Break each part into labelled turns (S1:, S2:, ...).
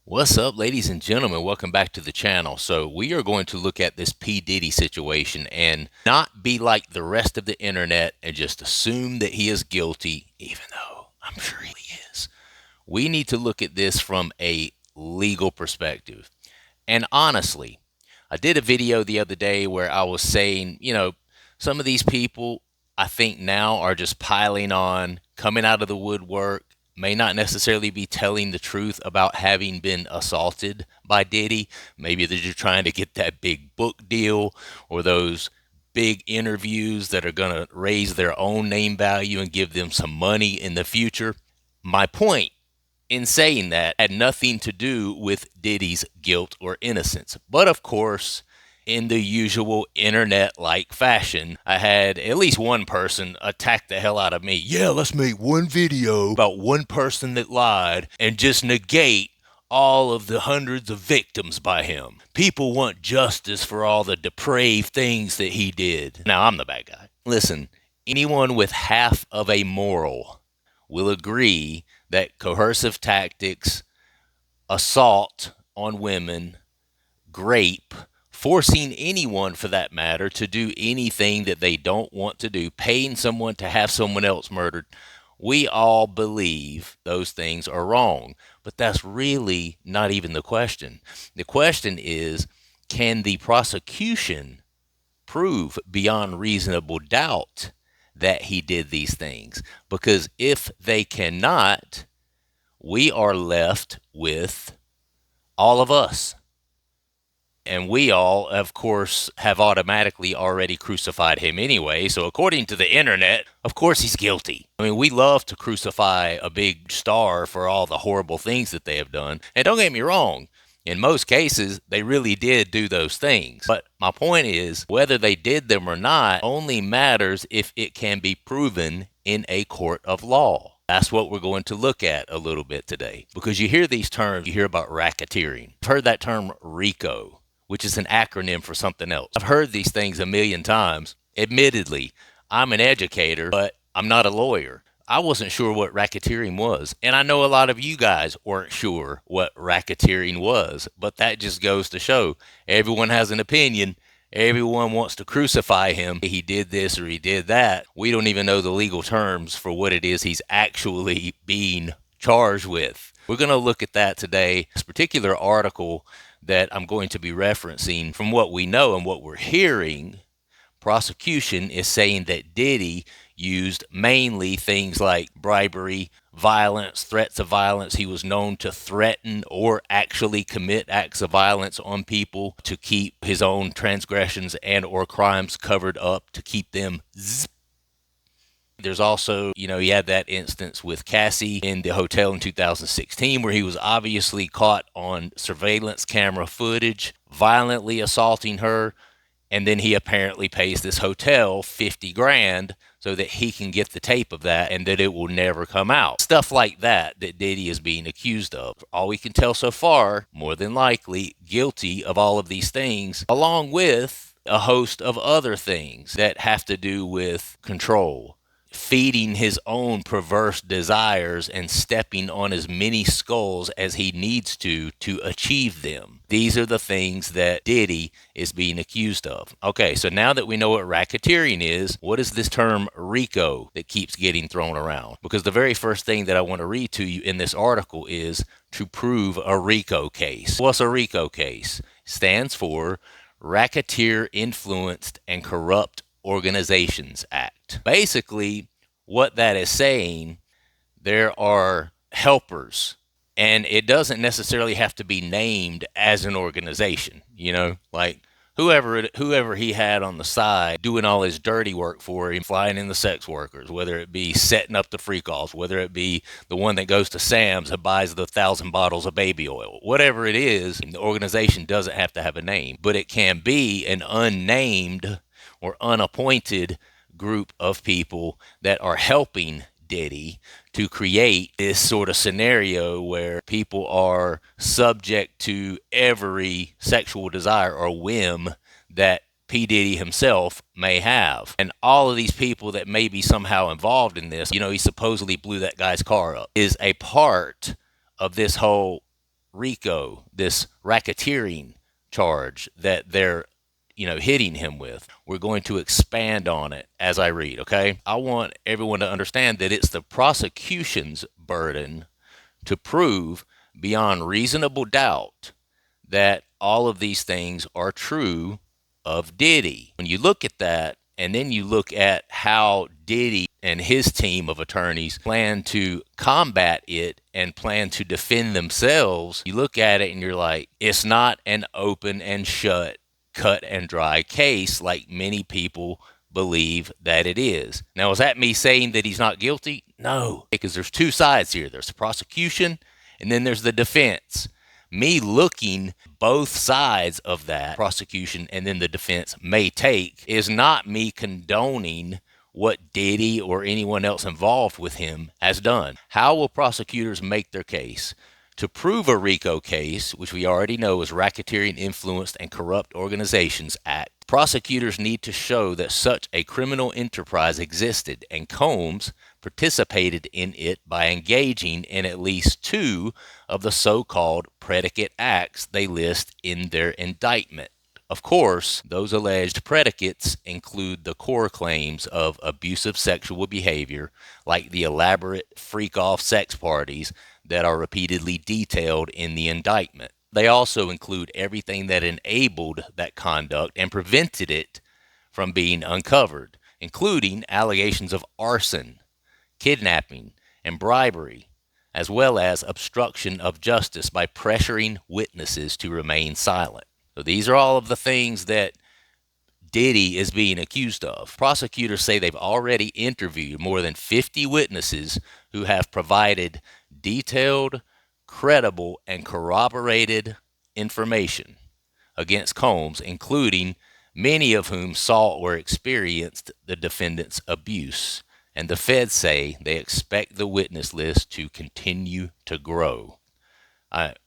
S1: What's up, ladies and gentlemen? Welcome back to the channel. So we are going to look at this P. Diddy situation and not be like the rest of the internet and just assume that he is guilty, even though I'm sure he is. We need to look at this from a legal perspective. And honestly, I did a video the other day where I was saying, some of these people I think now are just piling on, coming out of the woodwork, may not necessarily be telling the truth about having been assaulted by Diddy. Maybe they're just trying to get that big book deal or those big interviews that are going to raise their own name value and give them some money in the future. My point in saying that had nothing to do with Diddy's guilt or innocence. But of course, in the usual internet-like fashion, I had at least one person attack the hell out of me. Yeah, let's make one video about one person that lied and just negate all of the hundreds of victims by him. People want justice for all the depraved things that he did. Now, I'm the bad guy. Listen, anyone with half of a moral will agree that coercive tactics, assault on women, rape, forcing anyone for that matter to do anything that they don't want to do, paying someone to have someone else murdered, we all believe those things are wrong. But that's really not even the question. The question is, can the prosecution prove beyond reasonable doubt that he did these things? Because if they cannot, we are left with all of us. And we all, of course, have automatically already crucified him anyway. So according to the internet, of course he's guilty. I mean, we love to crucify a big star for all the horrible things that they have done. And don't get me wrong, in most cases, they really did do those things. But my point is, whether they did them or not only matters if it can be proven in a court of law. That's what we're going to look at a little bit today. Because you hear these terms, you hear about racketeering. I've heard that term RICO, which is an acronym for something else. I've heard these things a million times. Admittedly, I'm an educator, but I'm not a lawyer. I wasn't sure what racketeering was. And I know a lot of you guys weren't sure what racketeering was. But that just goes to show everyone has an opinion. Everyone wants to crucify him. He did this or he did that. We don't even know the legal terms for what it is he's actually being charged with. We're going to look at that today. This particular article that I'm going to be referencing, from what we know and what we're hearing, prosecution is saying that Diddy used mainly things like bribery, violence, threats of violence. He was known to threaten or actually commit acts of violence on people to keep his own transgressions and or crimes covered up, to keep them zip. There's also, he had that instance with Cassie in the hotel in 2016 where he was obviously caught on surveillance camera footage, violently assaulting her. And then he apparently pays this hotel 50 grand so that he can get the tape of that and that it will never come out. Stuff like that Diddy is being accused of. All we can tell so far, more than likely guilty of all of these things, along with a host of other things that have to do with control, feeding his own perverse desires and stepping on as many skulls as he needs to achieve them. These are the things that Diddy is being accused of. Okay, so now that we know what racketeering is, what is this term RICO that keeps getting thrown around? Because the very first thing that I want to read to you in this article is to prove a RICO case. What's a RICO case? Stands for Racketeer Influenced and Corrupt Organizations Act. Basically, what that is saying, there are helpers, and it doesn't necessarily have to be named as an organization, like whoever he had on the side doing all his dirty work for him, flying in the sex workers, whether it be setting up the free calls, whether it be the one that goes to Sam's and buys the 1,000 bottles of baby oil, whatever it is, the organization doesn't have to have a name, but it can be an unnamed or unappointed group of people that are helping Diddy to create this sort of scenario where people are subject to every sexual desire or whim that P. Diddy himself may have. And all of these people that may be somehow involved in this, he supposedly blew that guy's car up, is a part of this whole RICO, this racketeering charge that they're hitting him with. We're going to expand on it as I read, okay? I want everyone to understand that it's the prosecution's burden to prove beyond reasonable doubt that all of these things are true of Diddy. When you look at that, and then you look at how Diddy and his team of attorneys plan to combat it and plan to defend themselves, you look at it and you're like, it's not an open and shut, cut and dry case like many people believe that it is. Now, is that me saying that he's not guilty? No, because there's two sides here. There's the prosecution and then there's the defense. Me looking both sides of that prosecution and then the defense may take is not me condoning what Diddy or anyone else involved with him has done. How will prosecutors make their case? To prove a RICO case, which we already know is Racketeering Influenced and Corrupt Organizations Act, prosecutors need to show that such a criminal enterprise existed and Combs participated in it by engaging in at least two of the so-called predicate acts they list in their indictment. Of course, those alleged predicates include the core claims of abusive sexual behavior, like the elaborate freak-off sex parties that are repeatedly detailed in the indictment. They also include everything that enabled that conduct and prevented it from being uncovered, including allegations of arson, kidnapping, and bribery, as well as obstruction of justice by pressuring witnesses to remain silent. So these are all of the things that Diddy is being accused of. Prosecutors say they've already interviewed more than 50 witnesses who have provided detailed, credible, and corroborated information against Combs, including many of whom saw or experienced the defendant's abuse. And the feds say they expect the witness list to continue to grow.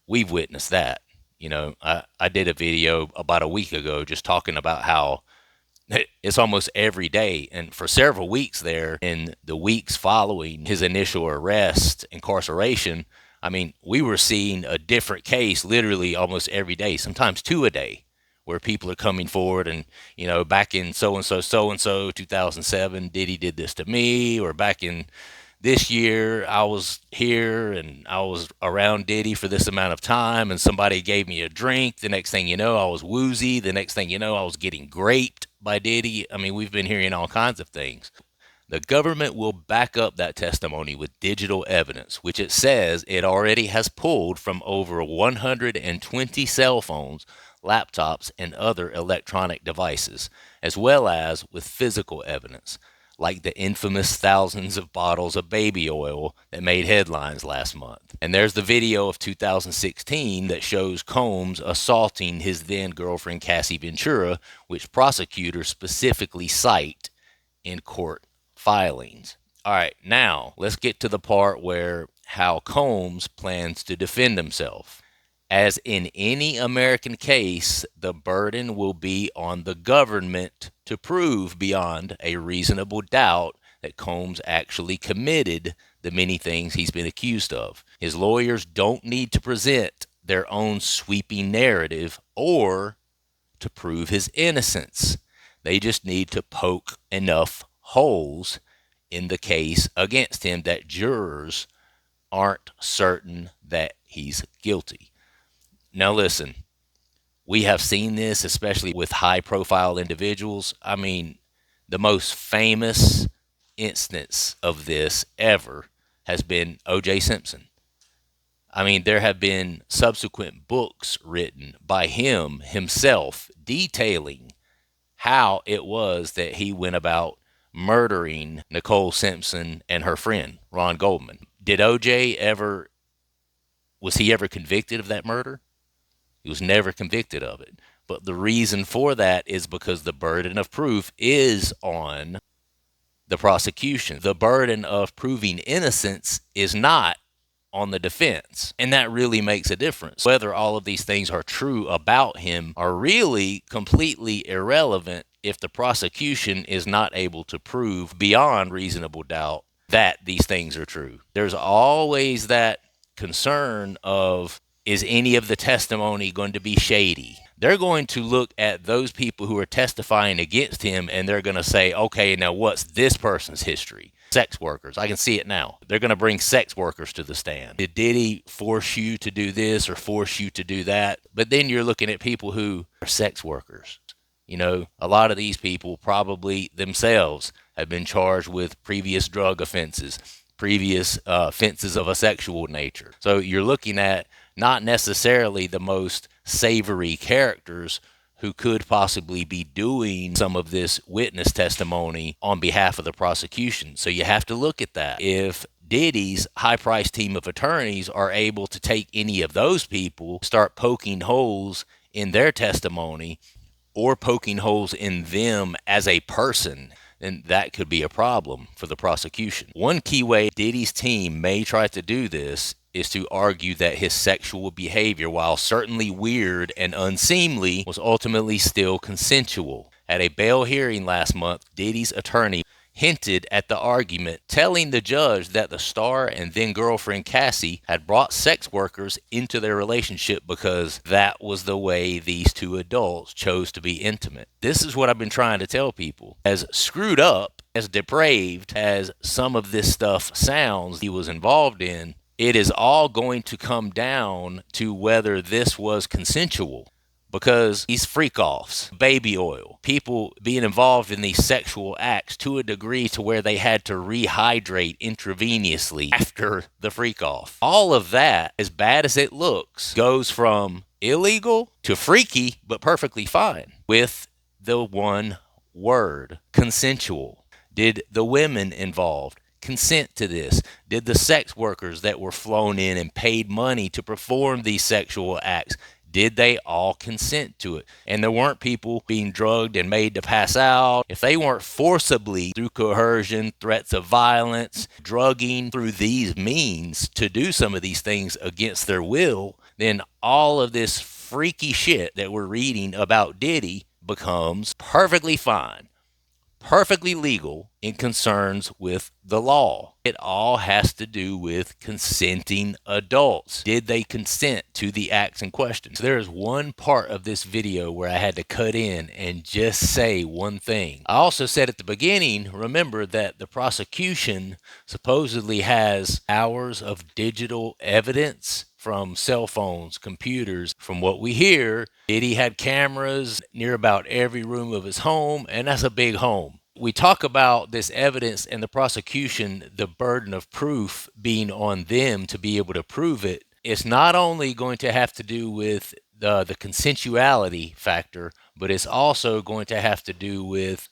S1: We've witnessed that. I did a video about a week ago just talking about how it's almost every day. And for several weeks there, in the weeks following his initial arrest, incarceration, we were seeing a different case literally almost every day, sometimes two a day, where people are coming forward and, back in so-and-so, 2007, Diddy did this to me, or back in this year, I was here and I was around Diddy for this amount of time and somebody gave me a drink. The next thing you know, I was woozy. The next thing you know, I was getting raped by Diddy. We've been hearing all kinds of things. The government will back up that testimony with digital evidence, which it says it already has pulled from over 120 cell phones, laptops, and other electronic devices, as well as with physical evidence, like the infamous thousands of bottles of baby oil that made headlines last month. And there's the video of 2016 that shows Combs assaulting his then-girlfriend Cassie Ventura, which prosecutors specifically cite in court filings. All right, now let's get to the part where how Combs plans to defend himself. As in any American case, the burden will be on the government to prove beyond a reasonable doubt that Combs actually committed the many things he's been accused of. His lawyers don't need to present their own sweeping narrative or to prove his innocence. They just need to poke enough holes in the case against him that jurors aren't certain that he's guilty. Now listen, we have seen this, especially with high-profile individuals. The most famous instance of this ever has been O.J. Simpson. There have been subsequent books written by him himself detailing how it was that he went about murdering Nicole Simpson and her friend, Ron Goldman. Was he ever convicted of that murder? He was never convicted of it. But the reason for that is because the burden of proof is on the prosecution. The burden of proving innocence is not on the defense. And that really makes a difference. Whether all of these things are true about him are really completely irrelevant if the prosecution is not able to prove beyond reasonable doubt that these things are true. There's always that concern of, Is any of the testimony going to be shady? They're going to look at those people who are testifying against him, and they're going to say, okay, now what's this person's history? Sex workers. I can see it now. They're going to bring sex workers to the stand. Did Diddy force you to do this or force you to do that? But then you're looking at people who are sex workers. You know, a lot of these people probably themselves have been charged with previous drug offenses, previous offenses of a sexual nature. So you're looking at not necessarily the most savory characters who could possibly be doing some of this witness testimony on behalf of the prosecution. So you have to look at that. If Diddy's high-priced team of attorneys are able to take any of those people, start poking holes in their testimony or poking holes in them as a person, then that could be a problem for the prosecution. One key way Diddy's team may try to do this is to argue that his sexual behavior, while certainly weird and unseemly, was ultimately still consensual. At a bail hearing last month, Diddy's attorney hinted at the argument, telling the judge that the star and then girlfriend Cassie had brought sex workers into their relationship because that was the way these two adults chose to be intimate. This is what I've been trying to tell people. As screwed up, as depraved as some of this stuff sounds he was involved in, it is all going to come down to whether this was consensual. Because these freak-offs, baby oil, people being involved in these sexual acts to a degree to where they had to rehydrate intravenously after the freak-off. All of that, as bad as it looks, goes from illegal to freaky, but perfectly fine with the one word, consensual. Did the women involved consent to this? Did the sex workers that were flown in and paid money to perform these sexual acts, did they all consent to it? And there weren't people being drugged and made to pass out. If they weren't forcibly, through coercion, threats of violence, drugging through these means to do some of these things against their will, then all of this freaky shit that we're reading about Diddy becomes perfectly fine, perfectly legal in concerns with the law. It all has to do with consenting adults. Did they consent to the acts in question? So there is one part of this video where I had to cut in and just say one thing. I also said at the beginning, remember that the prosecution supposedly has hours of digital evidence from cell phones, computers. From what we hear, Diddy had cameras near about every room of his home, and that's a big home. We talk about this evidence and the prosecution, the burden of proof being on them to be able to prove it. It's not only going to have to do with the consensuality factor, but it's also going to have to do with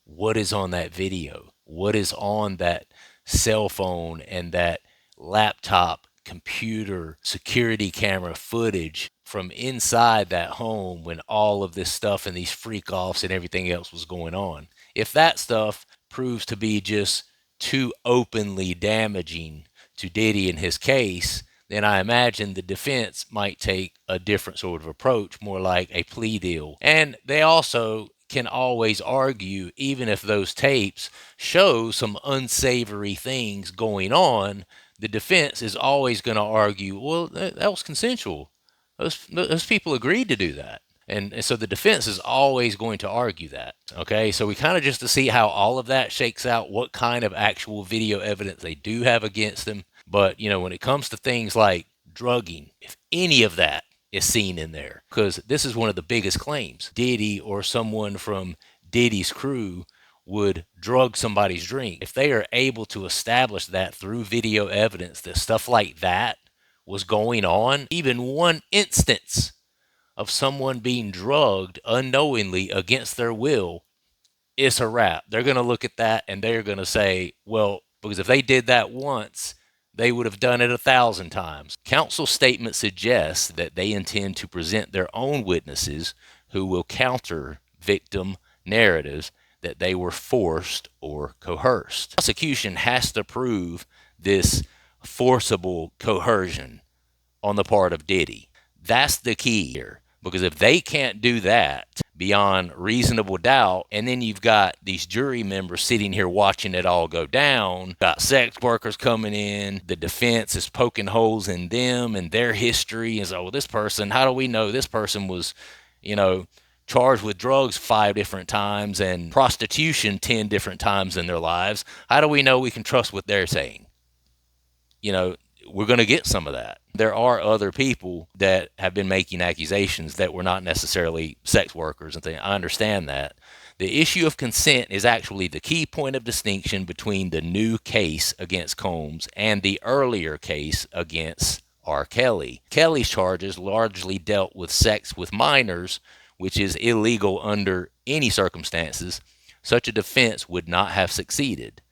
S1: what is on that video, what is on that cell phone and that laptop, computer, security camera footage from inside that home when all of this stuff and these freak-offs and everything else was going on. If that stuff proves to be just too openly damaging to Diddy in his case, then I imagine the defense might take a different sort of approach, more like a plea deal. And they also can always argue, even if those tapes show some unsavory things going on, the defense is always going to argue, well, that was consensual. Those people agreed to do that. And so the defense is always going to argue that. Okay, so we kind of just to see how all of that shakes out, what kind of actual video evidence they do have against them. But, you know, when it comes to things like drugging, if any of that is seen in there, because this is one of the biggest claims, Diddy or someone from Diddy's crew would drug somebody's drink. If they are able to establish that through video evidence that stuff like that was going on, even one instance of someone being drugged unknowingly against their will, it's a wrap. They're going to look at that and they're going to say, well, because if they did that once, they would have done it 1,000 times. Counsel's statement suggests that they intend to present their own witnesses who will counter victim narratives that they were forced or coerced. The prosecution has to prove this forcible coercion on the part of Diddy. That's the key here. Because if they can't do that beyond reasonable doubt, and then you've got these jury members sitting here watching it all go down, got sex workers coming in, the defense is poking holes in them and their history, and so, well, this person, how do we know this person was, charged with drugs 5 different times and prostitution 10 different times in their lives? How do we know we can trust what they're saying? We're going to get some of that. There are other people that have been making accusations that were not necessarily sex workers and things. I understand that. The issue of consent is actually the key point of distinction between the new case against Combs and the earlier case against R. Kelly. Kelly's charges largely dealt with sex with minors, which is illegal under any circumstances. Such a defense would not have succeeded.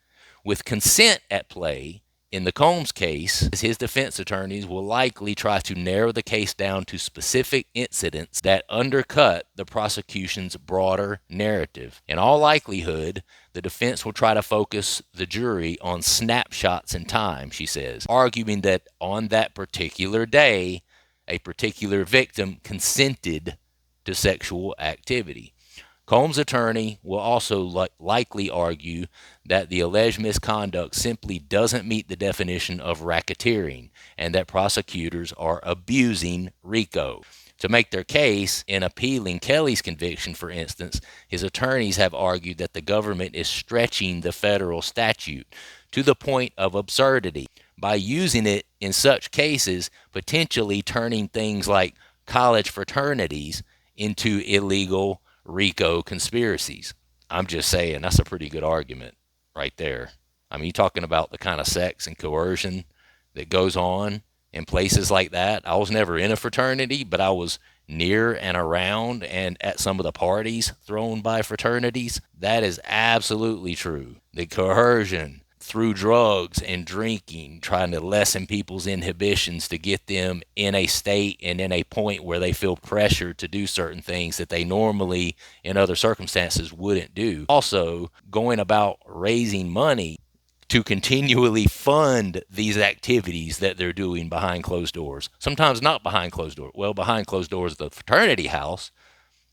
S1: With consent at play, in the Combs case, his defense attorneys will likely try to narrow the case down to specific incidents that undercut the prosecution's broader narrative. In all likelihood, the defense will try to focus the jury on snapshots in time, she says, arguing that on that particular day, a particular victim consented to sexual activity. Combs' attorney will also likely argue that the alleged misconduct simply doesn't meet the definition of racketeering and that prosecutors are abusing RICO. To make their case in appealing Kelly's conviction, for instance, his attorneys have argued that the government is stretching the federal statute to the point of absurdity by using it in such cases, potentially turning things like college fraternities into illegal RICO conspiracies. I'm just saying that's a pretty good argument right there. I mean, you're talking about the kind of sex and coercion that goes on in places like that. I was never in a fraternity, but I was near and around and at some of the parties thrown by fraternities. That is absolutely true. The coercion through drugs and drinking, trying to lessen people's inhibitions to get them in a state and in a point where they feel pressure to do certain things that they normally in other circumstances wouldn't do. Also, going about raising money to continually fund these activities that they're doing behind closed doors. Sometimes not behind closed doors. Well, behind closed doors of the fraternity house,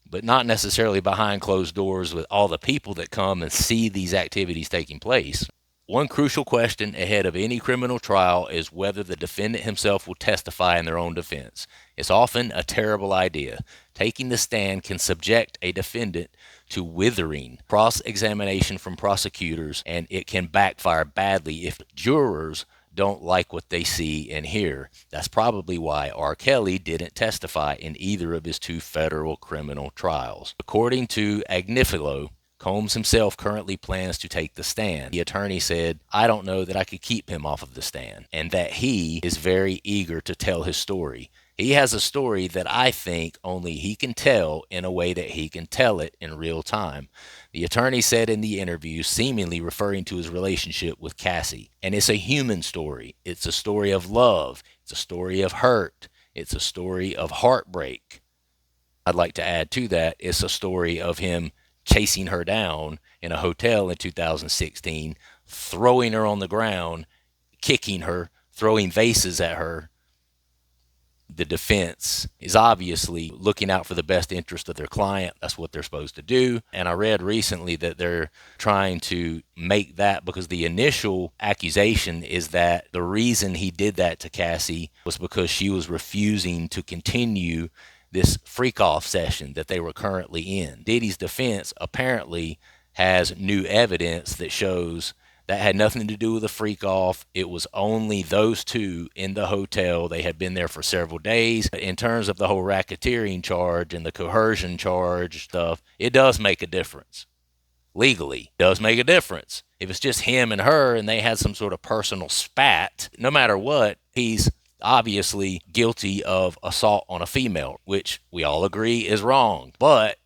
S1: but not necessarily behind closed doors with all the people that come and see these activities taking place. One crucial question ahead of any criminal trial is whether the defendant himself will testify in their own defense. It's often a terrible idea. Taking the stand can subject a defendant to withering cross-examination from prosecutors, and it can backfire badly if jurors don't like what they see and hear. That's probably why R. Kelly didn't testify in either of his 2 federal criminal trials. According to Agnifilo, Combs himself currently plans to take the stand. The attorney said, "I don't know that I could keep him off of the stand," and that he is very eager to tell his story. He has a story that I think only he can tell in a way that he can tell it in real time. The attorney said in the interview, seemingly referring to his relationship with Cassie. And it's a human story. It's a story of love. It's a story of hurt. It's a story of heartbreak. I'd like to add to that, it's a story of him chasing her down in a hotel in 2016, throwing her on the ground, kicking her, throwing vases at her. The defense is obviously looking out for the best interest of their client. That's what they're supposed to do. And I read recently that they're trying to make that, because the initial accusation is that the reason he did that to Cassie was because she was refusing to continue this freak-off session that they were currently in. Diddy's defense apparently has new evidence that shows that had nothing to do with a freak-off. It was only those 2 in the hotel. They had been there for several days. In terms of the whole racketeering charge and the coercion charge stuff, it does make a difference. Legally, it does make a difference. If it's just him and her and they had some sort of personal spat, no matter what, he's obviously guilty of assault on a female, which we all agree is wrong. But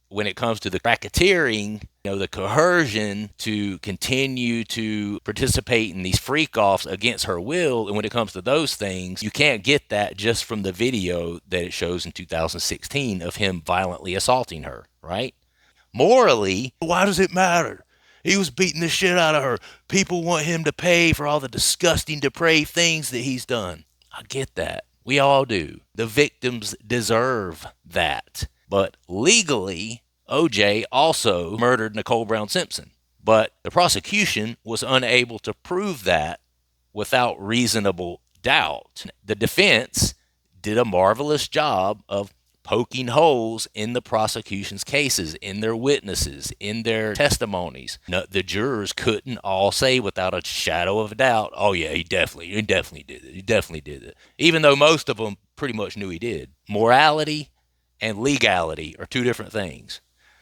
S1: when it comes to the racketeering, the coercion to continue to participate in these freak-offs against her will, and when it comes to those things, you can't get that just from the video that it shows in 2016 of him violently assaulting her, right? Morally, why does it matter? He was beating the shit out of her. People want him to pay for all the disgusting, depraved things that he's done. I get that. We all do. The victims deserve that. But legally, OJ also murdered Nicole Brown Simpson. But the prosecution was unable to prove that without reasonable doubt. The defense did a marvelous job of poking holes in the prosecution's cases, in their witnesses, in their testimonies. No, the jurors couldn't all say without a shadow of a doubt, oh yeah, he definitely did it. He definitely did it. Even though most of them pretty much knew he did. Morality and legality are two different things.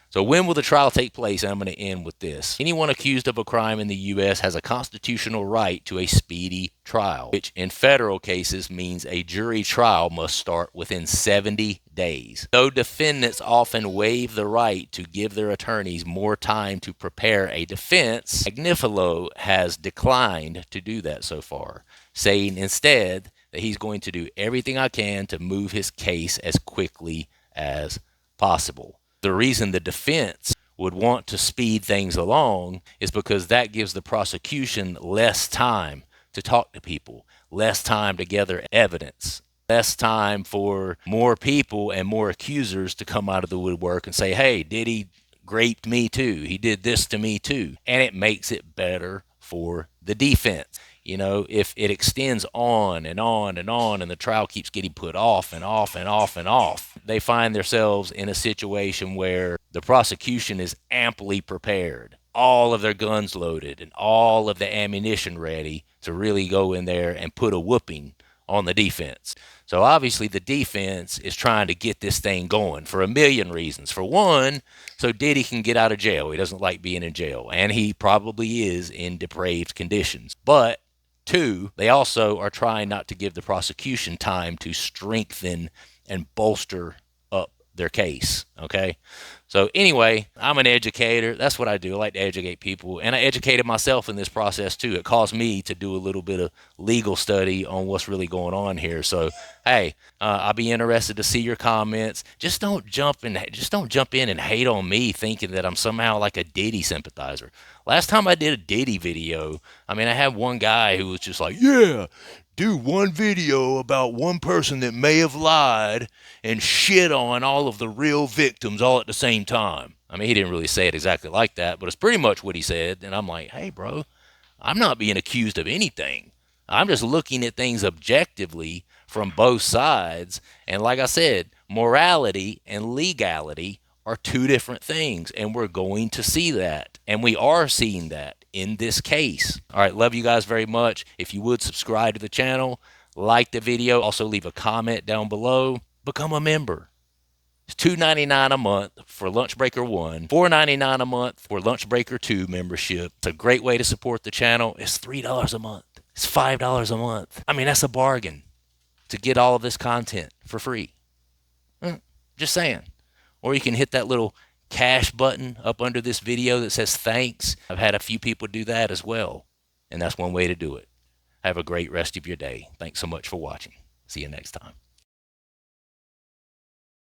S1: So when will the trial take place? And I'm going to end with this. Anyone accused of a crime in the U.S. has a constitutional right to a speedy trial, which in federal cases means a jury trial must start within 70 days. Though defendants often waive the right to give their attorneys more time to prepare a defense, Agnifilo has declined to do that so far, saying instead that he's going to do everything I can to move his case as quickly as possible. The reason the defense would want to speed things along is because that gives the prosecution less time to talk to people, less time to gather evidence, less time for more people and more accusers to come out of the woodwork and say, hey, Diddy raped me too. He did this to me too. And it makes it better for the defense. You know, if it extends on and on and on and the trial keeps getting put off and off and off and off, they find themselves in a situation where the prosecution is amply prepared, all of their guns loaded and all of the ammunition ready to really go in there and put a whooping on the defense. So obviously the defense is trying to get this thing going for a million reasons. For one, so Diddy can get out of jail. He doesn't like being in jail, and he probably is in depraved conditions. But two, they also are trying not to give the prosecution time to strengthen and bolster up their case. Okay. So anyway, I'm an educator. That's what I do. I like to educate people. And I educated myself in this process too. It caused me to do a little bit of legal study on what's really going on here. So, hey, I'll be interested to see your comments. Just don't jump in and hate on me thinking that I'm somehow like a Diddy sympathizer. Last time I did a Diddy video, I mean, I had one guy who was just like, yeah, do one video about one person that may have lied and shit on all of the real victims all at the same time. I mean, he didn't really say it exactly like that, but it's pretty much what he said. And I'm like, hey, bro, I'm not being accused of anything. I'm just looking at things objectively from both sides. And like I said, morality and legality are two different things. And we're going to see that. And we are seeing that in this case. All right, love you guys very much. If you would subscribe to the channel, like the video, also leave a comment down below, become a member. It's $2.99 a month for Lunchbreaker 1, $4.99 a month for Lunchbreaker 2 membership. It's a great way to support the channel. It's $3 a month. It's $5 a month. I mean, that's a bargain to get all of this content for free. Just saying. Or you can hit that little cash button up under this video that says thanks. I've had a few people do that as well, and that's one way to do it. Have a great rest of your day. Thanks so much for watching. See you next time.